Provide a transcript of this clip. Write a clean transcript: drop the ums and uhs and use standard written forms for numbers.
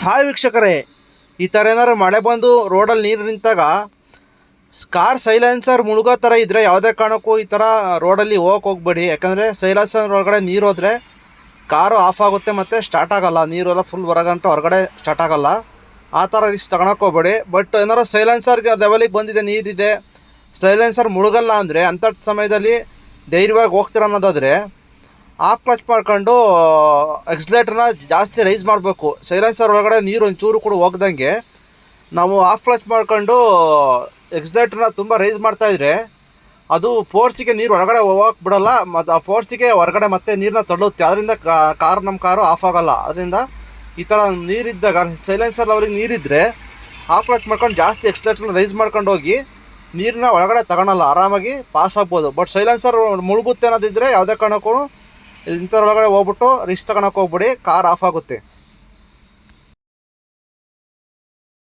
Hi ವೀಕ್ಷಕರೇ, ಈ ಥರ ಏನಾದ್ರು ಮಳೆ ಬಂದು ರೋಡಲ್ಲಿ ನೀರು ನಿಂತಾಗ ಕಾರ್ ಸೈಲೆನ್ಸರ್ ಮುಳುಗೋ ಥರ ಇದ್ದರೆ ಯಾವುದೇ ಕಾರಣಕ್ಕೂ ಈ ಥರ ರೋಡಲ್ಲಿ ಹೋಗಬೇಡಿ. ಯಾಕಂದರೆ ಸೈಲೆನ್ಸರ್ ಒಳಗಡೆ ನೀರು ಹೋದರೆ ಕಾರು ಆಫ್ ಆಗುತ್ತೆ ಮತ್ತು ಸ್ಟಾರ್ಟ್ ಆಗೋಲ್ಲ. ನೀರೆಲ್ಲ ಫುಲ್ ಹೊರಗಂಟು ಹೊರಗಡೆ ಸ್ಟಾರ್ಟ್ ಆಗೋಲ್ಲ. ಆ ಥರ ರಿಸ್ಕ್ ತಗೊಳಕ್ಕೆ ಹೋಗ್ಬೇಡಿ. ಬಟ್ ಏನಾರು ಸೈಲೆನ್ಸರ್ಗೆ ಲೆವೆಲಿಗೆ ಬಂದಿದೆ, ನೀರಿದೆ, ಸೈಲೆನ್ಸರ್ ಮುಳುಗಲ್ಲ ಅಂದರೆ ಅಂಥ ಸಮಯದಲ್ಲಿ ಧೈರ್ಯವಾಗಿ ಹೋಗ್ತೀರ ಅನ್ನೋದಾದರೆ ಆಫ್ ಕ್ಲಚ್ ಮಾಡ್ಕೊಂಡು ಎಕ್ಸ್ಲೇಟ್ರನ್ನ ಜಾಸ್ತಿ ರೈಸ್ ಮಾಡಬೇಕು. ಸೈಲೆನ್ಸರ್ ಒಳಗಡೆ ನೀರು ಒಂಚೂರು ಕೂಡ ಹೋಗ್ದಂಗೆ ನಾವು ಆಫ್ ಕ್ಲಚ್ ಮಾಡ್ಕೊಂಡು ಎಕ್ಸ್ಲೇಟ್ರನ್ನ ತುಂಬ ರೈಸ್ ಮಾಡ್ತಾಯಿದ್ರೆ ಅದು ಫೋರ್ಸಿಗೆ ನೀರು ಹೊರಗಡೆ ಹೋಗಕ್ಕೆ ಬಿಡೋಲ್ಲ, ಮತ್ತು ಆ ಫೋರ್ಸಿಗೆ ಹೊರಗಡೆ ಮತ್ತೆ ನೀರನ್ನ ತಳ್ಳುತ್ತೆ. ಅದರಿಂದ ನಮ್ಮ ಕಾರು ಆಫ್ ಆಗೋಲ್ಲ. ಅದರಿಂದ ಈ ಥರ ನೀರಿದ್ದಾಗ ಸೈಲೆನ್ಸರ್ ಲೆವೆಲಿಗೆ ನೀರಿದ್ದರೆ ಆಫ್ ಕ್ಲಚ್ ಮಾಡ್ಕೊಂಡು ಜಾಸ್ತಿ ಎಕ್ಸ್ಲೇಟ್ರನ್ನ ರೈಸ್ ಮಾಡ್ಕೊಂಡು ಹೋಗಿ ನೀರನ್ನ ಒಳಗಡೆ ತಗೊಳಲ್ಲ, ಆರಾಮಾಗಿ ಪಾಸ್ ಆಗ್ಬೋದು. ಬಟ್ ಸೈಲೆನ್ಸರ್ ಮುಳುಗುತ್ತೆ ಅನ್ನೋದಿದ್ದರೆ ಯಾವುದೇ ಕಾರಣಕ್ಕೂ ಇಂಥವ್ರೊಳಗಡೆ ಹೋಗ್ಬಿಟ್ಟು ರಿಸ್ಕ್ ತಗೊಳಕ್ಕೆ ಹೋಗ್ಬಿಡಿ, ಕಾರ್ ಆಫ್ ಆಗುತ್ತೆ.